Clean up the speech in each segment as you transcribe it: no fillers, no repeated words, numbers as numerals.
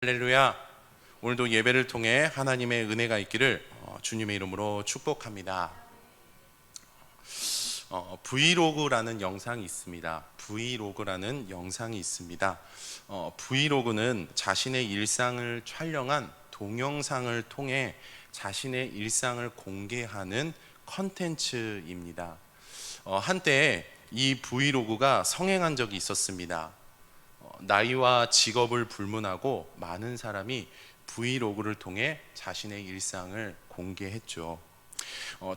할렐루야. 오늘도 예배를 통해 하나님의 은혜가 있기를 주님의 이름으로 축복합니다. 브이로그라는 영상이 있습니다. 브이로그라는 영상이 있습니다. 브이로그는 자신의 일상을 촬영한 동영상을 통해 자신의 일상을 공개하는 컨텐츠입니다. 한때 이 브이로그가 성행한 적이 있었습니다. 나이와 직업을 불문하고 많은 사람이 브이로그를 통해 자신의 일상을 공개했죠.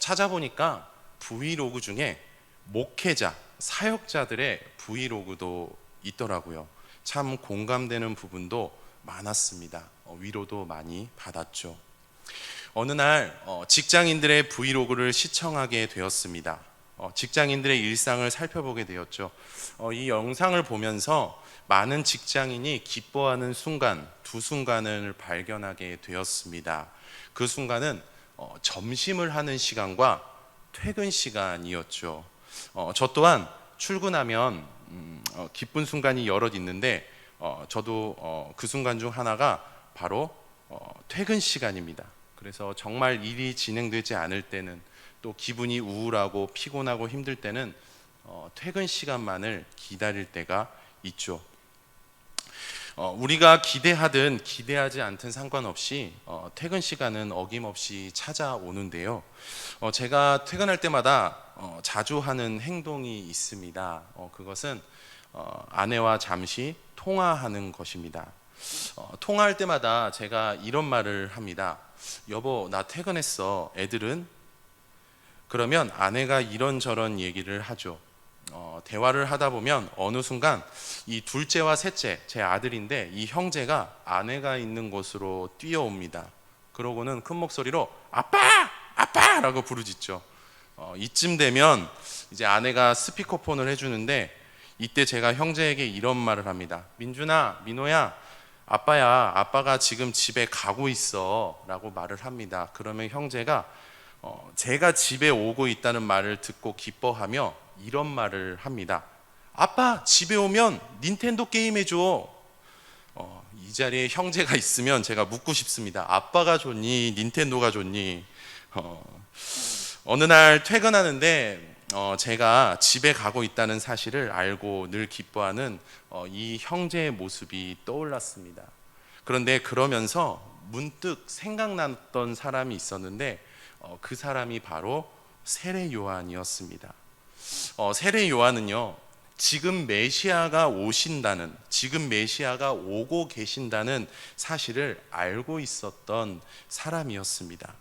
찾아보니까 브이로그 중에 목회자, 사역자들의 브이로그도 있더라고요. 참 공감되는 부분도 많았습니다. 위로도 많이 받았죠. 어느 날 직장인들의 브이로그를 시청하게 되었습니다. 직장인들의 일상을 살펴보게 되었죠. 이 영상을 보면서 많은 직장인이 기뻐하는 순간, 두 순간을 발견하게 되었습니다. 그 순간은 점심을 하는 시간과 퇴근 시간이었죠. 저 또한 출근하면 기쁜 순간이 여럿 있는데 저도 그 순간 중 하나가 바로 퇴근 시간입니다. 그래서 정말 일이 진행되지 않을 때는, 또 기분이 우울하고 피곤하고 힘들 때는 퇴근 시간만을 기다릴 때가 있죠. 우리가 기대하든 기대하지 않든 상관없이 퇴근 시간은 어김없이 찾아오는데요. 제가 퇴근할 때마다 자주 하는 행동이 있습니다. 그것은 아내와 잠시 통화하는 것입니다. 통화할 때마다 제가 이런 말을 합니다. 여보, 나 퇴근했어. 애들은? 그러면 아내가 이런저런 얘기를 하죠. 대화를 하다 보면 어느 순간 이 둘째와 셋째, 제 아들인데 이 형제가 아내가 있는 곳으로 뛰어옵니다. 그러고는 큰 목소리로 아빠! 아빠! 라고 부르짖죠. 이쯤 되면 이제 아내가 스피커폰을 해주는데, 이때 제가 형제에게 이런 말을 합니다. 민준아, 민호야, 아빠야, 아빠가 지금 집에 가고 있어 라고 말을 합니다. 그러면 형제가 제가 집에 오고 있다는 말을 듣고 기뻐하며 이런 말을 합니다. 아빠, 집에 오면 닌텐도 게임 해줘. 이 자리에 형제가 있으면 제가 묻고 싶습니다. 아빠가 좋니? 닌텐도가 좋니? 어느 날 퇴근하는데 제가 집에 가고 있다는 사실을 알고 늘 기뻐하는 이 형제의 모습이 떠올랐습니다. 그런데 그러면서 문득 생각났던 사람이 있었는데 그 사람이 바로 세례 요한이었습니다. 세례 요한은요, 지금 메시아가 오신다는, 지금 메시아가 오고 계신다는 사실을 알고 있었던 사람이었습니다.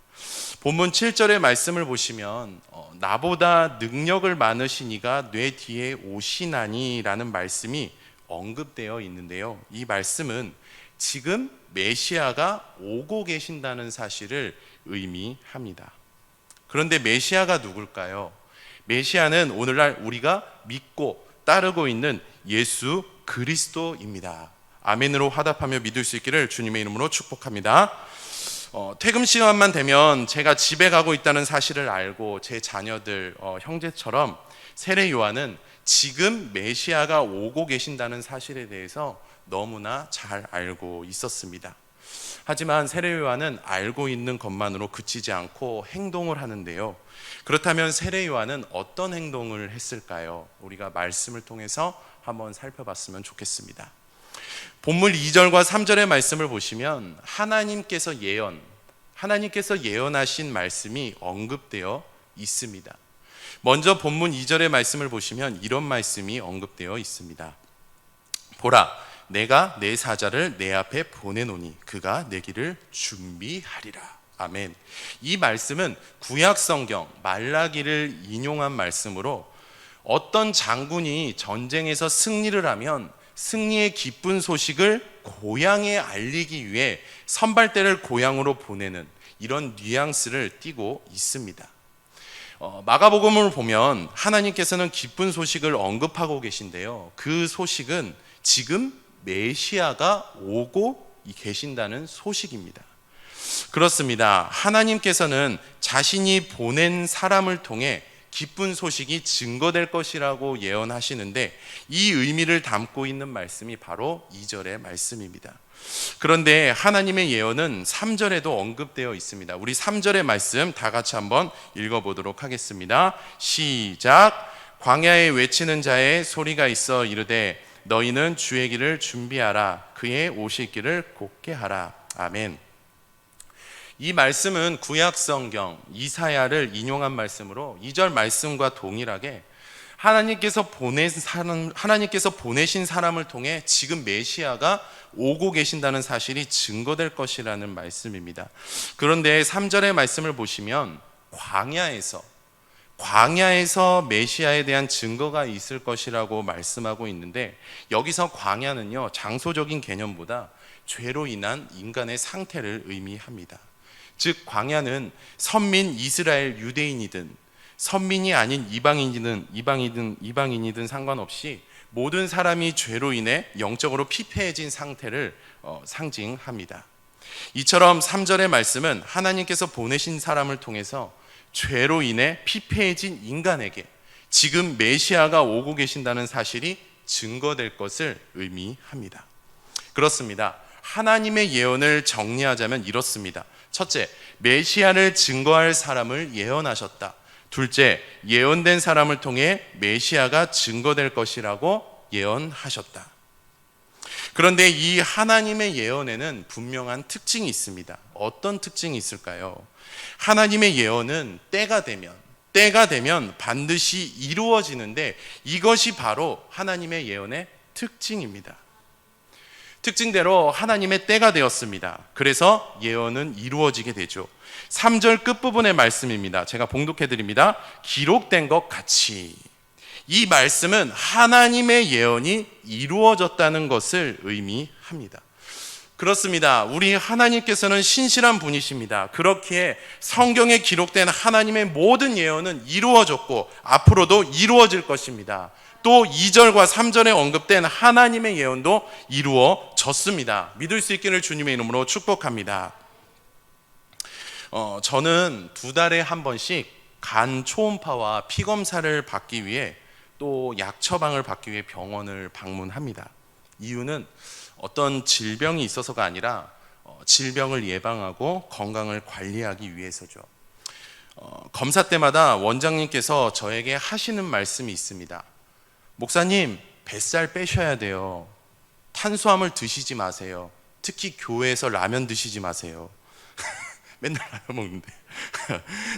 본문 7절의 말씀을 보시면 나보다 능력을 많으신 이가 내 뒤에 오시나니 라는 말씀이 언급되어 있는데요, 이 말씀은 지금 메시아가 오고 계신다는 사실을 의미합니다. 그런데 메시아가 누굴까요? 메시아는 오늘날 우리가 믿고 따르고 있는 예수 그리스도입니다. 아멘으로 화답하며 믿을 수 있기를 주님의 이름으로 축복합니다. 퇴근 시간만 되면 제가 집에 가고 있다는 사실을 알고 제 자녀들, 형제처럼 세례 요한은 지금 메시아가 오고 계신다는 사실에 대해서 너무나 잘 알고 있었습니다. 하지만 세례 요한은 알고 있는 것만으로 그치지 않고 행동을 하는데요. 그렇다면 세례 요한은 어떤 행동을 했을까요? 우리가 말씀을 통해서 한번 살펴봤으면 좋겠습니다. 본문 2절과 3절의 말씀을 보시면 하나님께서 예언하신 말씀이 언급되어 있습니다. 먼저 본문 2절의 말씀을 보시면 이런 말씀이 언급되어 있습니다. 보라, 내가 내 사자를 내 앞에 보내노니 그가 내 길을 준비하리라. 아멘. 이 말씀은 구약 성경 말라기를 인용한 말씀으로, 어떤 장군이 전쟁에서 승리를 하면 승리의 기쁜 소식을 고향에 알리기 위해 선발대를 고향으로 보내는 이런 뉘앙스를 띠고 있습니다. 마가복음을 보면 하나님께서는 기쁜 소식을 언급하고 계신데요, 그 소식은 지금 메시아가 오고 계신다는 소식입니다. 그렇습니다. 하나님께서는 자신이 보낸 사람을 통해 기쁜 소식이 증거될 것이라고 예언하시는데, 이 의미를 담고 있는 말씀이 바로 2절의 말씀입니다. 그런데 하나님의 예언은 3절에도 언급되어 있습니다. 우리 3절의 말씀 다 같이 한번 읽어보도록 하겠습니다. 시작. 광야에 외치는 자의 소리가 있어 이르되 너희는 주의 길을 준비하라. 그의 오실 길을 곧게 하라. 아멘. 이 말씀은 구약 성경 이사야를 인용한 말씀으로 2절 말씀과 동일하게 하나님께서 보내신 사람을 통해 지금 메시아가 오고 계신다는 사실이 증거될 것이라는 말씀입니다. 그런데 3절의 말씀을 보시면 광야에서 메시아에 대한 증거가 있을 것이라고 말씀하고 있는데, 여기서 광야는요, 장소적인 개념보다 죄로 인한 인간의 상태를 의미합니다. 즉 광야는 선민 이스라엘 유대인이든 선민이 아닌 이방인이든 상관없이 모든 사람이 죄로 인해 영적으로 피폐해진 상태를 상징합니다. 이처럼 3절의 말씀은 하나님께서 보내신 사람을 통해서 죄로 인해 피폐해진 인간에게 지금 메시아가 오고 계신다는 사실이 증거될 것을 의미합니다. 그렇습니다. 하나님의 예언을 정리하자면 이렇습니다. 첫째, 메시아를 증거할 사람을 예언하셨다. 둘째, 예언된 사람을 통해 메시아가 증거될 것이라고 예언하셨다. 그런데 이 하나님의 예언에는 분명한 특징이 있습니다. 어떤 특징이 있을까요? 하나님의 예언은 때가 되면 반드시 이루어지는데, 이것이 바로 하나님의 예언의 특징입니다. 특징대로 하나님의 때가 되었습니다. 그래서 예언은 이루어지게 되죠. 3절 끝부분의 말씀입니다. 제가 봉독해 드립니다. 기록된 것 같이. 이 말씀은 하나님의 예언이 이루어졌다는 것을 의미합니다. 그렇습니다. 우리 하나님께서는 신실한 분이십니다. 그렇기에 성경에 기록된 하나님의 모든 예언은 이루어졌고 앞으로도 이루어질 것입니다. 또 2절과 3절에 언급된 하나님의 예언도 이루어졌습니다. 믿을 수 있기를 주님의 이름으로 축복합니다. 저는 2달에 한 번씩 간 초음파와 피 검사를 받기 위해 또 약 처방을 받기 위해 병원을 방문합니다. 이유는 어떤 질병이 있어서가 아니라 질병을 예방하고 건강을 관리하기 위해서죠. 검사 때마다 원장님께서 저에게 하시는 말씀이 있습니다. 목사님, 뱃살 빼셔야 돼요. 탄수화물 드시지 마세요. 특히 교회에서 라면 드시지 마세요. 맨날 라면 먹는데.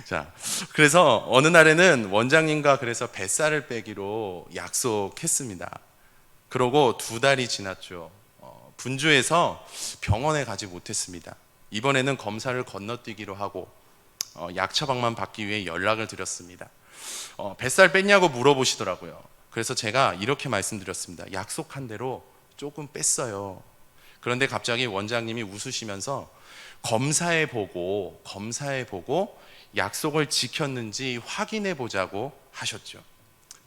자, 그래서 어느 날에는 원장님과 그래서 뱃살을 빼기로 약속했습니다. 그러고 2달이 지났죠. 분주해서 병원에 가지 못했습니다. 이번에는 검사를 건너뛰기로 하고 약 처방만 받기 위해 연락을 드렸습니다. 뱃살 뺐냐고 물어보시더라고요. 그래서 제가 이렇게 말씀드렸습니다. 약속한 대로 조금 뺐어요. 그런데 갑자기 원장님이 웃으시면서 검사해 보고 약속을 지켰는지 확인해 보자고 하셨죠.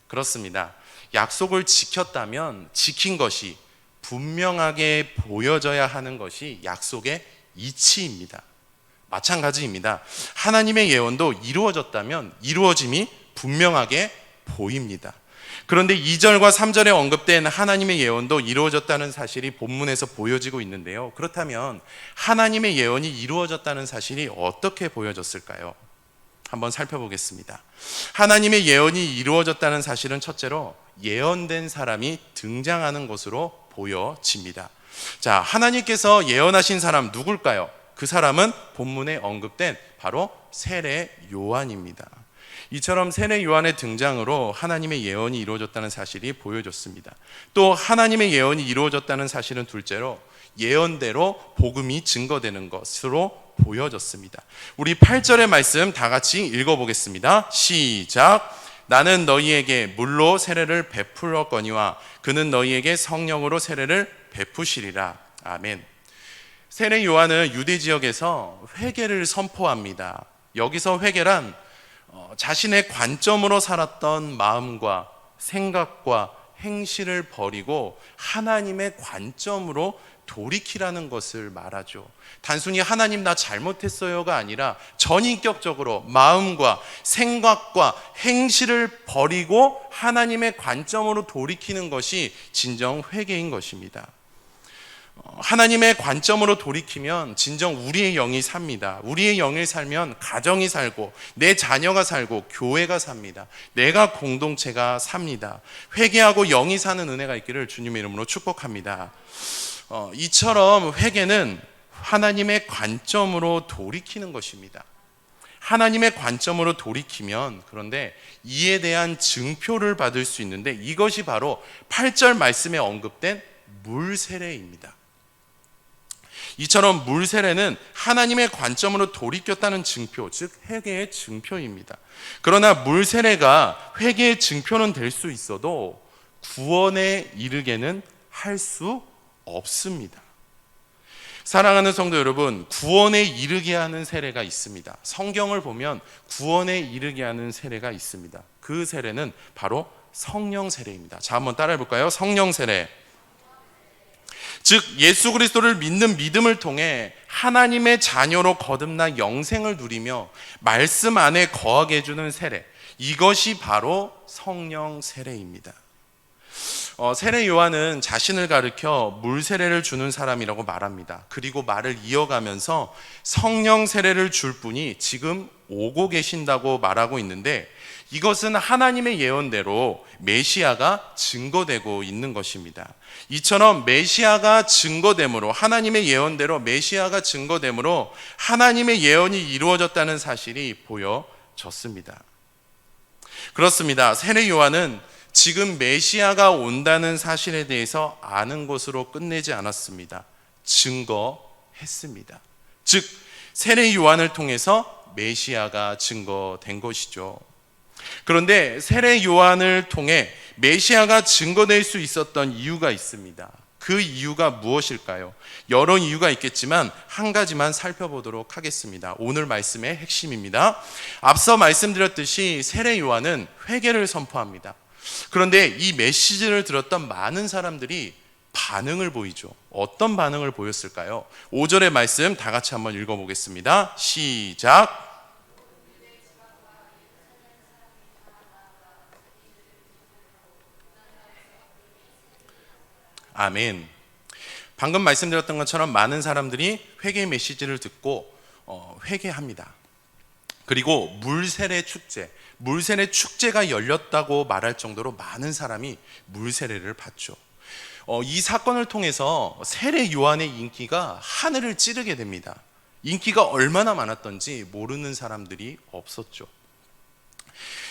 그렇습니다. 약속을 지켰다면 지킨 것이 분명하게 보여져야 하는 것이 약속의 이치입니다. 마찬가지입니다. 하나님의 예언도 이루어졌다면 이루어짐이 분명하게 보입니다. 그런데 2절과 3절에 언급된 하나님의 예언도 이루어졌다는 사실이 본문에서 보여지고 있는데요. 그렇다면 하나님의 예언이 이루어졌다는 사실이 어떻게 보여졌을까요? 한번 살펴보겠습니다. 하나님의 예언이 이루어졌다는 사실은 첫째로 예언된 사람이 등장하는 것으로 보여집니다. 자, 하나님께서 예언하신 사람 누굴까요? 그 사람은 본문에 언급된 바로 세례 요한입니다. 이처럼 세례 요한의 등장으로 하나님의 예언이 이루어졌다는 사실이 보여졌습니다. 또 하나님의 예언이 이루어졌다는 사실은 둘째로 예언대로 복음이 증거되는 것으로 보여졌습니다. 우리 8절의 말씀 다 같이 읽어보겠습니다. 시작. 나는 너희에게 물로 세례를 베풀었거니와 그는 너희에게 성령으로 세례를 베푸시리라. 아멘. 세례 요한은 유대 지역에서 회개를 선포합니다. 여기서 회개란 자신의 관점으로 살았던 마음과 생각과 행실을 버리고 하나님의 관점으로 돌이키라는 것을 말하죠. 단순히 하나님 나 잘못했어요가 아니라 전인격적으로 마음과 생각과 행실을 버리고 하나님의 관점으로 돌이키는 것이 진정 회개인 것입니다. 하나님의 관점으로 돌이키면 진정 우리의 영이 삽니다. 우리의 영이 살면 가정이 살고 내 자녀가 살고 교회가 삽니다. 내가 공동체가 삽니다. 회개하고 영이 사는 은혜가 있기를 주님의 이름으로 축복합니다. 이처럼 회개는 하나님의 관점으로 돌이키는 것입니다. 하나님의 관점으로 돌이키면 그런데 이에 대한 증표를 받을 수 있는데 이것이 바로 8절 말씀에 언급된 물세례입니다. 이처럼 물세례는 하나님의 관점으로 돌이켰다는 증표, 즉 회개의 증표입니다. 그러나 물세례가 회개의 증표는 될 수 있어도 구원에 이르게는 할 수 없습니다. 사랑하는 성도 여러분, 구원에 이르게 하는 세례가 있습니다. 성경을 보면 구원에 이르게 하는 세례가 있습니다. 그 세례는 바로 성령 세례입니다. 자, 한번 따라해 볼까요? 성령 세례. 즉 예수 그리스도를 믿는 믿음을 통해 하나님의 자녀로 거듭나 영생을 누리며 말씀 안에 거하게 해주는 세례, 이것이 바로 성령 세례입니다. 세례 요한은 자신을 가리켜 물 세례를 주는 사람이라고 말합니다. 그리고 말을 이어가면서 성령 세례를 줄 분이 지금 오고 계신다고 말하고 있는데 이것은 하나님의 예언대로 메시아가 증거되고 있는 것입니다. 이처럼 메시아가 증거됨으로, 하나님의 예언대로 메시아가 증거됨으로 하나님의 예언이 이루어졌다는 사실이 보여졌습니다. 그렇습니다. 세례 요한은 지금 메시아가 온다는 사실에 대해서 아는 것으로 끝내지 않았습니다. 증거했습니다. 즉 세례 요한을 통해서 메시아가 증거된 것이죠. 그런데 세례 요한을 통해 메시아가 증거될 수 있었던 이유가 있습니다. 그 이유가 무엇일까요? 여러 이유가 있겠지만 한 가지만 살펴보도록 하겠습니다. 오늘 말씀의 핵심입니다. 앞서 말씀드렸듯이 세례 요한은 회개를 선포합니다. 그런데 이 메시지를 들었던 많은 사람들이 반응을 보이죠. 어떤 반응을 보였을까요? 5절의 말씀 다 같이 한번 읽어보겠습니다. 시작. 아멘. 방금 말씀드렸던 것처럼 많은 사람들이 회개 메시지를 듣고 회개합니다. 그리고 물세례 축제가 열렸다고 말할 정도로 많은 사람이 물세례를 받죠. 이 사건을 통해서 세례 요한의 인기가 하늘을 찌르게 됩니다. 인기가 얼마나 많았던지 모르는 사람들이 없었죠.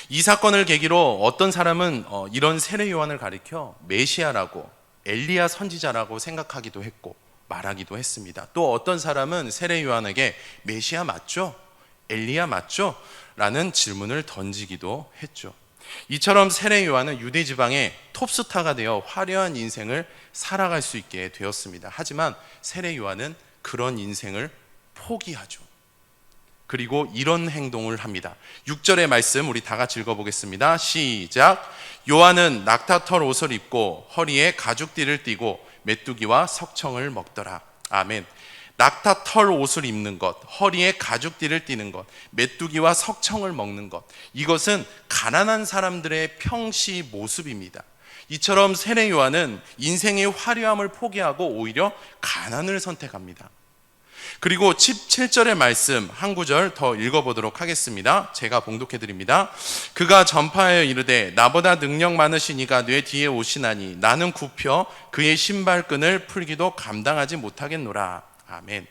이 사건을 계기로 어떤 사람은 이런 세례 요한을 가리켜 메시아라고, 엘리야 선지자라고 생각하기도 했고 말하기도 했습니다. 또 어떤 사람은 세례 요한에게 메시아 맞죠? 엘리야 맞죠? 라는 질문을 던지기도 했죠. 이처럼 세례 요한은 유대 지방의 톱스타가 되어 화려한 인생을 살아갈 수 있게 되었습니다. 하지만 세례 요한은 그런 인생을 포기하죠. 그리고 이런 행동을 합니다. 6절의 말씀 우리 다 같이 읽어보겠습니다. 시작. 요한은 낙타털 옷을 입고 허리에 가죽띠를 띠고 메뚜기와 석청을 먹더라. 아멘. 낙타털 옷을 입는 것, 허리에 가죽띠를 띠는 것, 메뚜기와 석청을 먹는 것, 이것은 가난한 사람들의 평시 모습입니다. 이처럼 세례 요한은 인생의 화려함을 포기하고 오히려 가난을 선택합니다. 그리고 17절의 말씀 한 구절 더 읽어보도록 하겠습니다. 제가 봉독해 드립니다. 그가 전파하여 이르되 나보다 능력 많으신 이가 내 뒤에 오시나니 나는 굽혀 그의 신발끈을 풀기도 감당하지 못하겠노라. 아멘.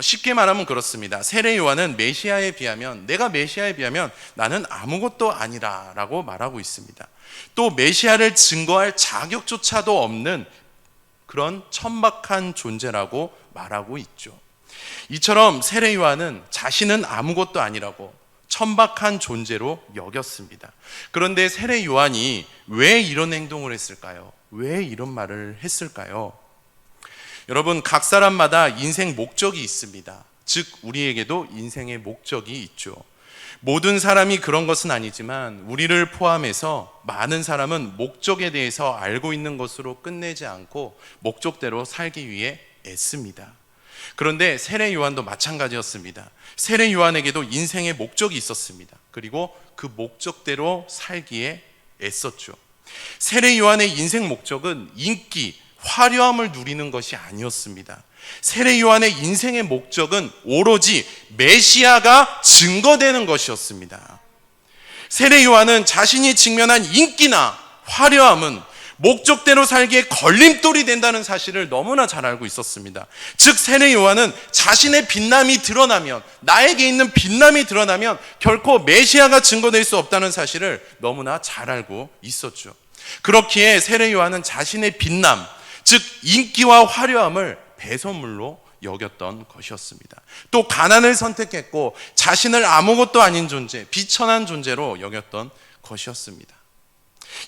쉽게 말하면 그렇습니다. 세례 요한은 내가 메시아에 비하면 나는 아무것도 아니라 라고 말하고 있습니다. 또 메시아를 증거할 자격조차도 없는 그런 천박한 존재라고 말하고 있죠. 이처럼 세례 요한은 자신은 아무것도 아니라고 천박한 존재로 여겼습니다. 그런데 세례 요한이 왜 이런 행동을 했을까요? 왜 이런 말을 했을까요? 여러분, 각 사람마다 인생 목적이 있습니다. 즉 우리에게도 인생의 목적이 있죠. 모든 사람이 그런 것은 아니지만 우리를 포함해서 많은 사람은 목적에 대해서 알고 있는 것으로 끝내지 않고 목적대로 살기 위해 애씁니다. 그런데 세례 요한도 마찬가지였습니다. 세례 요한에게도 인생의 목적이 있었습니다. 그리고 그 목적대로 살기에 애썼죠. 세례 요한의 인생 목적은 인기, 화려함을 누리는 것이 아니었습니다. 세례 요한의 인생의 목적은 오로지 메시아가 증거되는 것이었습니다. 세례 요한은 자신이 직면한 인기나 화려함은 목적대로 살기에 걸림돌이 된다는 사실을 너무나 잘 알고 있었습니다. 즉 세례 요한은 자신의 빛남이 드러나면, 나에게 있는 빛남이 드러나면 결코 메시아가 증거될 수 없다는 사실을 너무나 잘 알고 있었죠. 그렇기에 세례 요한은 자신의 빛남, 즉 인기와 화려함을 배설물로 여겼던 것이었습니다. 또 가난을 선택했고 자신을 아무것도 아닌 존재, 비천한 존재로 여겼던 것이었습니다.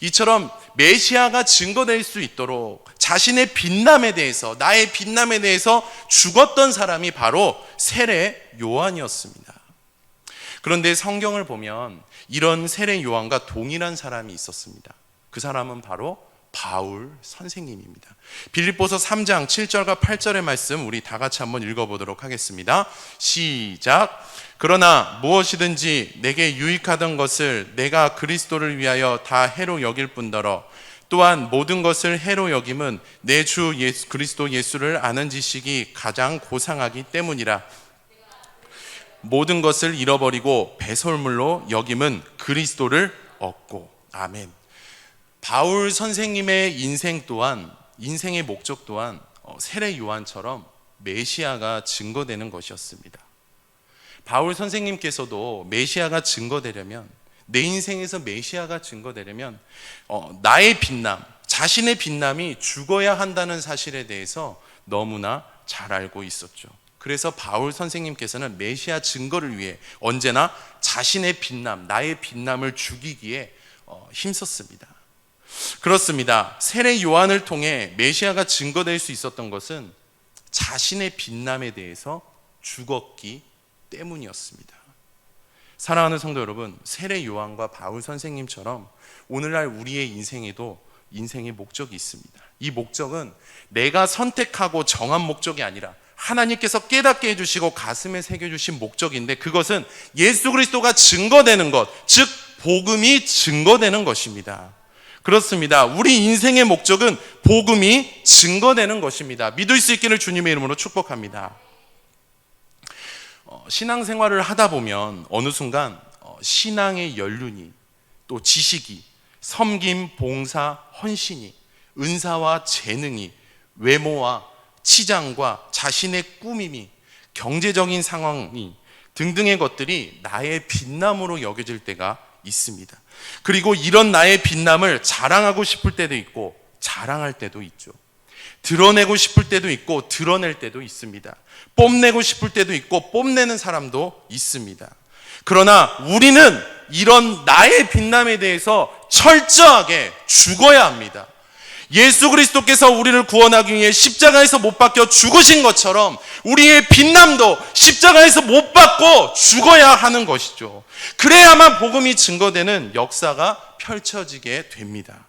이처럼 메시아가 증거될 수 있도록 자신의 빛남에 대해서, 나의 빛남에 대해서 죽었던 사람이 바로 세례 요한이었습니다. 그런데 성경을 보면 이런 세례 요한과 동일한 사람이 있었습니다. 그 사람은 바로 바울 선생님입니다. 빌립보서 3장 7절과 8절의 말씀 우리 다 같이 한번 읽어보도록 하겠습니다. 시작. 그러나 무엇이든지 내게 유익하던 것을 내가 그리스도를 위하여 다 해로 여길 뿐더러 또한 모든 것을 해로 여김은 내 주 그리스도 예수를 아는 지식이 가장 고상하기 때문이라. 모든 것을 잃어버리고 배설물로 여김은 그리스도를 얻고. 아멘. 바울 선생님의 인생 또한, 인생의 목적 또한 세례 요한처럼 메시아가 증거되는 것이었습니다. 바울 선생님께서도 메시아가 증거되려면, 내 인생에서 메시아가 증거되려면 나의 빛남, 자신의 빛남이 죽어야 한다는 사실에 대해서 너무나 잘 알고 있었죠. 그래서 바울 선생님께서는 메시아 증거를 위해 언제나 자신의 빛남, 나의 빛남을 죽이기에 힘썼습니다. 그렇습니다. 세례 요한을 통해 메시아가 증거될 수 있었던 것은 자신의 빛남에 대해서 죽었기 때문이었습니다. 사랑하는 성도 여러분, 세례 요한과 바울 선생님처럼 오늘날 우리의 인생에도 인생의 목적이 있습니다. 이 목적은 내가 선택하고 정한 목적이 아니라 하나님께서 깨닫게 해주시고 가슴에 새겨주신 목적인데, 그것은 예수 그리스도가 증거되는 것, 즉 복음이 증거되는 것입니다. 그렇습니다. 우리 인생의 목적은 복음이 증거되는 것입니다. 믿을 수 있기를 주님의 이름으로 축복합니다. 신앙생활을 하다 보면 어느 순간 신앙의 연륜이, 또 지식이, 섬김, 봉사, 헌신이, 은사와 재능이, 외모와 치장과 자신의 꾸밈이, 경제적인 상황이 등등의 것들이 나의 빛남으로 여겨질 때가 있습니다. 그리고 이런 나의 빛남을 자랑하고 싶을 때도 있고 자랑할 때도 있죠. 드러내고 싶을 때도 있고 드러낼 때도 있습니다. 뽐내고 싶을 때도 있고 뽐내는 사람도 있습니다. 그러나 우리는 이런 나의 빛남에 대해서 철저하게 죽어야 합니다. 예수 그리스도께서 우리를 구원하기 위해 십자가에서 못 박혀 죽으신 것처럼 우리의 빛남도 십자가에서 못 박고 죽어야 하는 것이죠. 그래야만 복음이 증거되는 역사가 펼쳐지게 됩니다.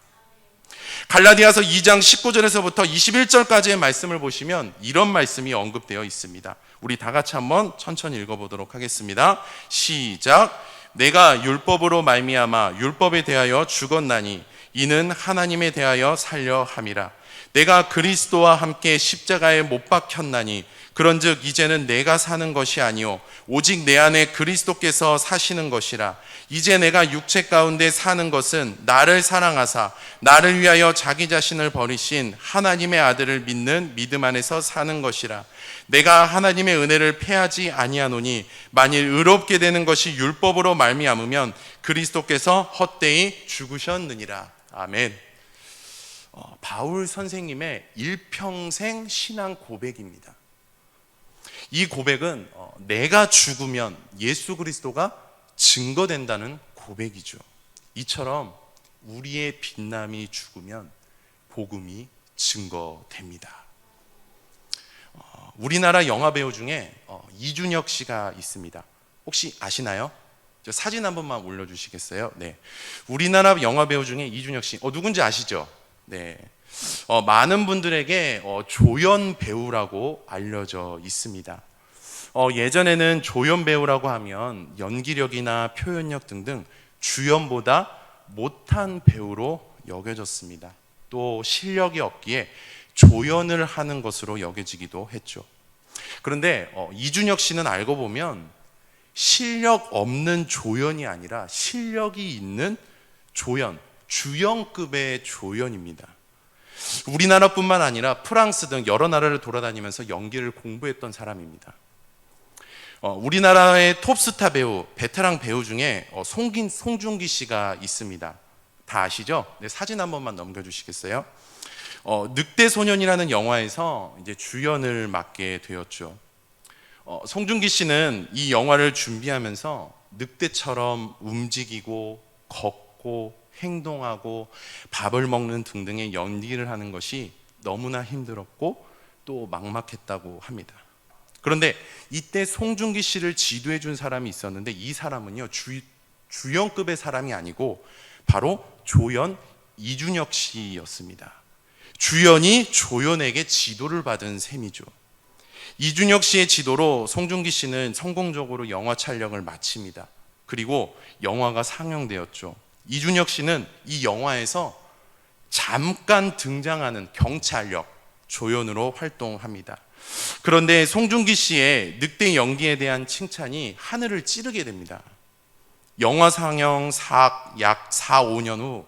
갈라디아서 2장 19절에서부터 21절까지의 말씀을 보시면 이런 말씀이 언급되어 있습니다. 우리 다 같이 한번 천천히 읽어보도록 하겠습니다. 시작. 내가 율법으로 말미암아 율법에 대하여 죽었나니 이는 하나님에 대하여 살려 함이라. 내가 그리스도와 함께 십자가에 못 박혔나니 그런즉 이제는 내가 사는 것이 아니요 오직 내 안에 그리스도께서 사시는 것이라. 이제 내가 육체 가운데 사는 것은 나를 사랑하사 나를 위하여 자기 자신을 버리신 하나님의 아들을 믿는 믿음 안에서 사는 것이라. 내가 하나님의 은혜를 패하지 아니하노니 만일 의롭게 되는 것이 율법으로 말미암으면 그리스도께서 헛되이 죽으셨느니라. 아멘. 바울 선생님의 일평생 신앙 고백입니다. 이 고백은 내가 죽으면 예수 그리스도가 증거된다는 고백이죠. 이처럼 우리의 빛남이 죽으면 복음이 증거됩니다. 우리나라 영화 배우 중에 이준혁 씨가 있습니다. 혹시 아시나요? 저 사진 한 번만 올려주시겠어요? 네, 우리나라 영화 배우 중에 이준혁 씨, 누군지 아시죠? 네, 많은 분들에게 조연 배우라고 알려져 있습니다. 예전에는 조연 배우라고 하면 연기력이나 표현력 등등 주연보다 못한 배우로 여겨졌습니다. 또 실력이 없기에 조연을 하는 것으로 여겨지기도 했죠. 그런데 이준혁 씨는 알고 보면 실력 없는 조연이 아니라 실력이 있는 조연, 주연급의 조연입니다. 우리나라뿐만 아니라 프랑스 등 여러 나라를 돌아다니면서 연기를 공부했던 사람입니다. 우리나라의 톱스타 배우, 베테랑 배우 중에 송중기 씨가 있습니다. 다 아시죠? 네, 사진 한 번만 넘겨주시겠어요? 늑대 소년이라는 영화에서 이제 주연을 맡게 되었죠. 송중기 씨는 이 영화를 준비하면서 늑대처럼 움직이고 걷고 행동하고 밥을 먹는 등등의 연기를 하는 것이 너무나 힘들었고 또 막막했다고 합니다. 그런데 이때 송중기 씨를 지도해 준 사람이 있었는데 이 사람은요, 주연급의 사람이 아니고 바로 조연 이준혁 씨였습니다. 주연이 조연에게 지도를 받은 셈이죠. 이준혁 씨의 지도로 송중기 씨는 성공적으로 영화 촬영을 마칩니다. 그리고 영화가 상영되었죠. 이준혁 씨는 이 영화에서 잠깐 등장하는 경찰력 조연으로 활동합니다. 그런데 송중기 씨의 늑대 연기에 대한 칭찬이 하늘을 찌르게 됩니다. 영화 상영 약 4, 5년 후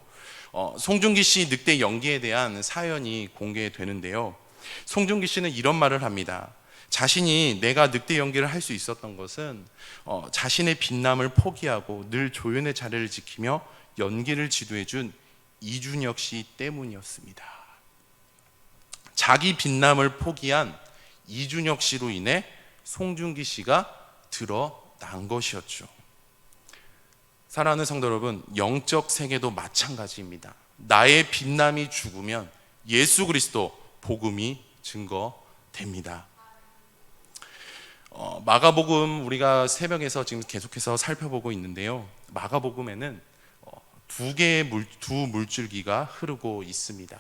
송중기 씨 늑대 연기에 대한 사연이 공개되는데요. 송중기 씨는 이런 말을 합니다. 자신이 내가 늑대 연기를 할 수 있었던 것은 자신의 빛남을 포기하고 늘 조연의 자리를 지키며 연기를 지도해준 이준혁 씨 때문이었습니다. 자기 빛남을 포기한 이준혁 씨로 인해 송중기 씨가 드러난 것이었죠. 사랑하는 성도 여러분, 영적 세계도 마찬가지입니다. 나의 빛남이 죽으면 예수 그리스도 복음이 증거됩니다. 마가복음 우리가 새벽에서 지금 계속해서 살펴보고 있는데요. 마가복음에는 두 물줄기가 흐르고 있습니다.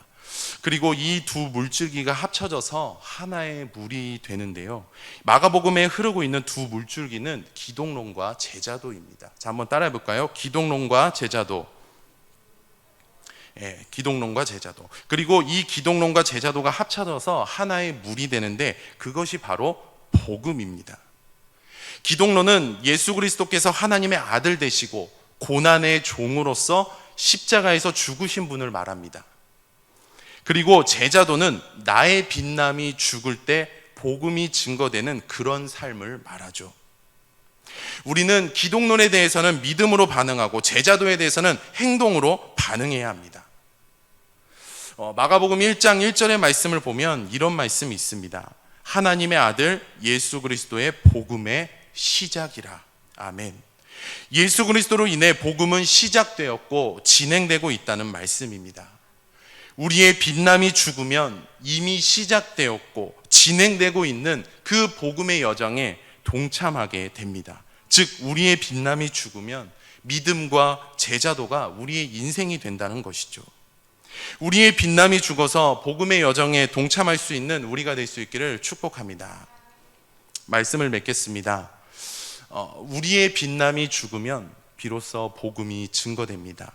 그리고 이 두 물줄기가 합쳐져서 하나의 물이 되는데요. 마가복음에 흐르고 있는 두 물줄기는 기독론과 제자도입니다. 자, 한번 따라해 볼까요? 기독론과 제자도. 기독론과 제자도. 그리고 이 기독론과 제자도가 합쳐져서 하나의 물이 되는데 그것이 바로 복음입니다. 기독론은 예수 그리스도께서 하나님의 아들 되시고 고난의 종으로서 십자가에서 죽으신 분을 말합니다. 그리고 제자도는 나의 빛남이 죽을 때 복음이 증거되는 그런 삶을 말하죠. 우리는 기독론에 대해서는 믿음으로 반응하고 제자도에 대해서는 행동으로 반응해야 합니다. 마가복음 1장 1절의 말씀을 보면 이런 말씀이 있습니다. 하나님의 아들 예수 그리스도의 복음의 시작이라. 아멘. 예수 그리스도로 인해 복음은 시작되었고 진행되고 있다는 말씀입니다. 우리의 빛남이 죽으면 이미 시작되었고 진행되고 있는 그 복음의 여정에 동참하게 됩니다. 즉 우리의 빛남이 죽으면 믿음과 제자도가 우리의 인생이 된다는 것이죠. 우리의 빛남이 죽어서 복음의 여정에 동참할 수 있는 우리가 될 수 있기를 축복합니다. 말씀을 맺겠습니다. 우리의 빛남이 죽으면 비로소 복음이 증거됩니다.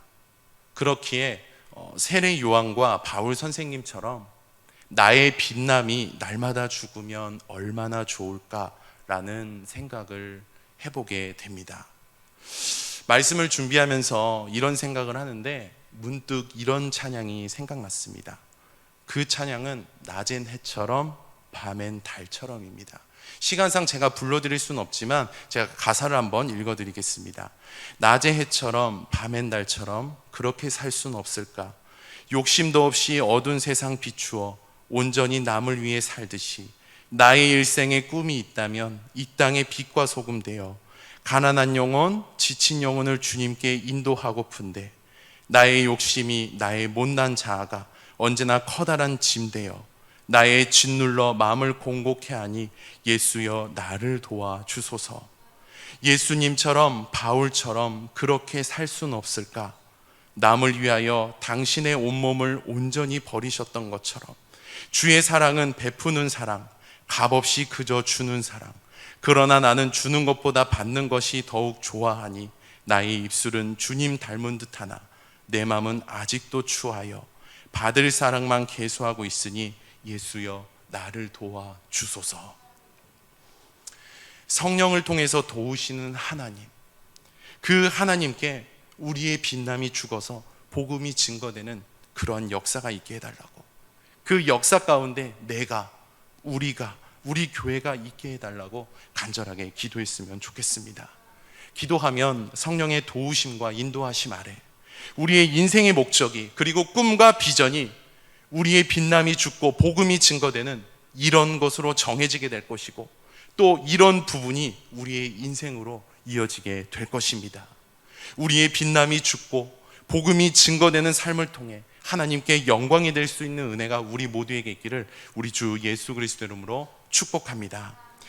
그렇기에 세례 요한과 바울 선생님처럼 나의 빛남이 날마다 죽으면 얼마나 좋을까라는 생각을 해보게 됩니다. 말씀을 준비하면서 이런 생각을 하는데 문득 이런 찬양이 생각났습니다. 그 찬양은 낮엔 해처럼 밤엔 달처럼입니다. 시간상 제가 불러드릴 수는 없지만 제가 가사를 한번 읽어드리겠습니다. 낮의 해처럼 밤엔 달처럼 그렇게 살 수는 없을까? 욕심도 없이 어두운 세상 비추어 온전히 남을 위해 살듯이 나의 일생에 꿈이 있다면 이 땅의 빛과 소금 되어 가난한 영혼, 지친 영혼을 주님께 인도하고픈데 나의 욕심이 나의 못난 자아가 언제나 커다란 짐 되어 나의 짓눌러 마음을 공곡해 하니 예수여 나를 도와주소서. 예수님처럼 바울처럼 그렇게 살 수는 없을까? 남을 위하여 당신의 온몸을 온전히 버리셨던 것처럼 주의 사랑은 베푸는 사랑, 값없이 그저 주는 사랑. 그러나 나는 주는 것보다 받는 것이 더욱 좋아하니 나의 입술은 주님 닮은 듯하나 내 마음은 아직도 추하여 받을 사랑만 계수하고 있으니 예수여 나를 도와 주소서. 성령을 통해서 도우시는 하나님, 그 하나님께 우리의 빛남이 죽어서 복음이 증거되는 그러한 역사가 있게 해달라고, 그 역사 가운데 우리 교회가 있게 해달라고 간절하게 기도했으면 좋겠습니다. 기도하면 성령의 도우심과 인도하심 아래 우리의 인생의 목적이, 그리고 꿈과 비전이 우리의 빛남이 죽고 복음이 증거되는 이런 것으로 정해지게 될 것이고, 또 이런 부분이 우리의 인생으로 이어지게 될 것입니다. 우리의 빛남이 죽고 복음이 증거되는 삶을 통해 하나님께 영광이 될 수 있는 은혜가 우리 모두에게 있기를 우리 주 예수 그리스도 이름으로 축복합니다.